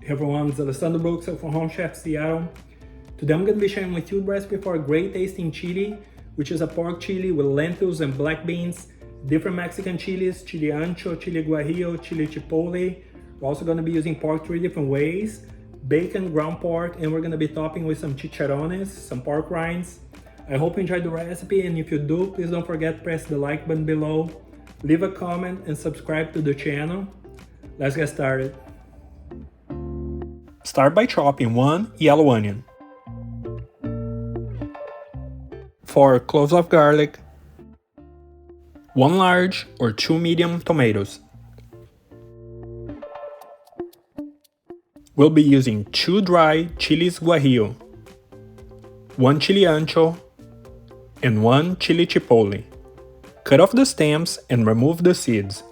Hey everyone, it's Alessandro Brooks from Home Chef Seattle. Today I'm going to be sharing with you the recipe for a great tasting chili, which is a pork chili with lentils and black beans, different Mexican chilies, chili Ancho, chili Guajillo, chili Chipotle. We're also going to be using pork 3 different ways, bacon, ground pork, and we're going to be topping with some chicharrones, some pork rinds. I hope you enjoyed the recipe, and if you do, please don't forget to press the like button below, leave a comment, and subscribe to the channel. Let's get started. Start by chopping 1 yellow onion, 4 cloves of garlic, 1 large or 2 medium tomatoes. We'll be using 2 dry chilis Guajillo, 1 chili Ancho, and 1 chili Chipotle. Cut off the stems and remove the seeds.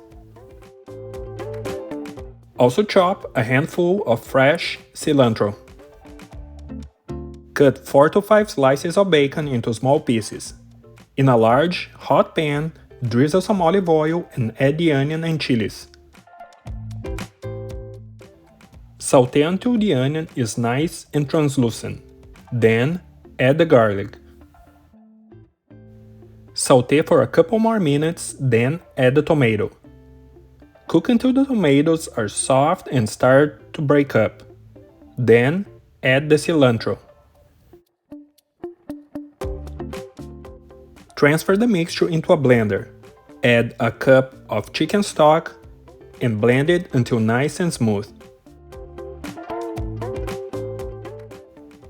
Also chop a handful of fresh cilantro. Cut 4 to 5 slices of bacon into small pieces. In a large, hot pan, drizzle some olive oil and add the onion and chilies. Sauté until the onion is nice and translucent. Then, add the garlic. Sauté for a couple more minutes, then add the tomato. Cook until the tomatoes are soft and start to break up. Then, add the cilantro. Transfer the mixture into a blender. Add a cup of chicken stock and blend it until nice and smooth.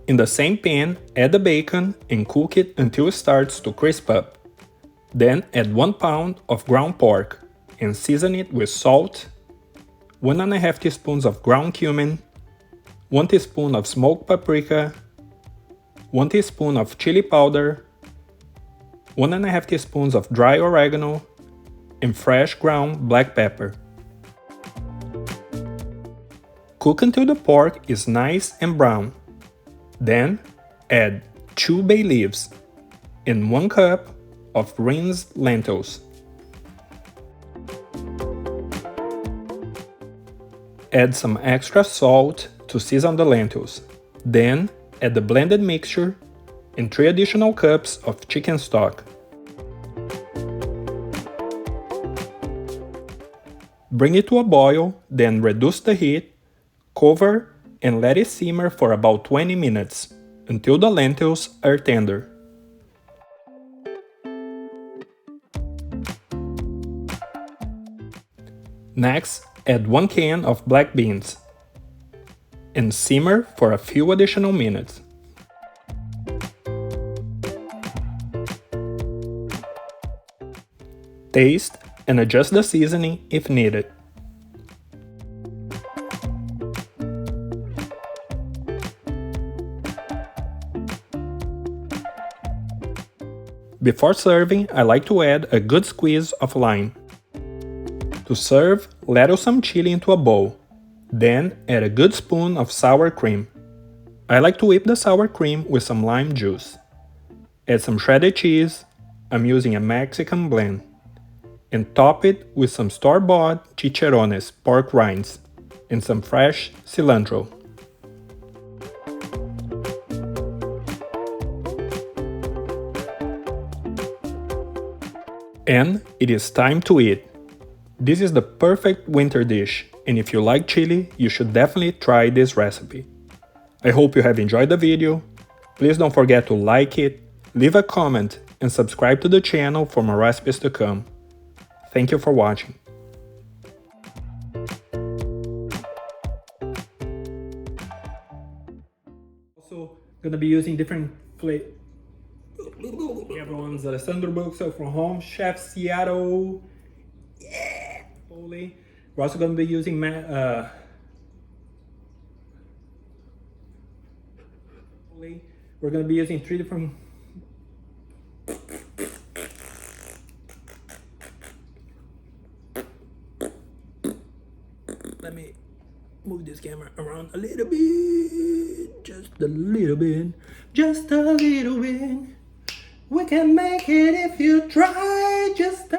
In the same pan, add the bacon and cook it until it starts to crisp up. Then add 1 pound of ground pork and season it with salt, 1.5 teaspoons of ground cumin, 1 teaspoon of smoked paprika, 1 teaspoon of chili powder, 1.5 teaspoons of dry oregano, and fresh ground black pepper. Cook until the pork is nice and brown. Then add 2 bay leaves and 1 cup of rinsed lentils. Add some extra salt to season the lentils. Then add the blended mixture and 3 additional cups of chicken stock. Bring it to a boil, then reduce the heat, cover, and let it simmer for about 20 minutes until the lentils are tender. Next, add 1 can of black beans and simmer for a few additional minutes. Taste and adjust the seasoning if needed. Before serving, I like to add a good squeeze of lime. To serve, ladle some chili into a bowl. Then add a good spoon of sour cream. I like to whip the sour cream with some lime juice. Add some shredded cheese, I'm using a Mexican blend, and top it with some store-bought Chicharrones pork rinds and some fresh cilantro. And it is time to eat. This is the perfect winter dish, and if you like chili, you should definitely try this recipe. I hope you have enjoyed the video. Please don't forget to like it, leave a comment, and subscribe to the channel for more recipes to come. Thank you for watching. Also, gonna be using different flavors. Hey everyone, it's Alessandro Brooks from Home Chef Seattle. Yeah! We're also going to be using we're going to be using 3 different let me move this camera around a little bit, just a little bit, just a little bit. We can make it if you try, just a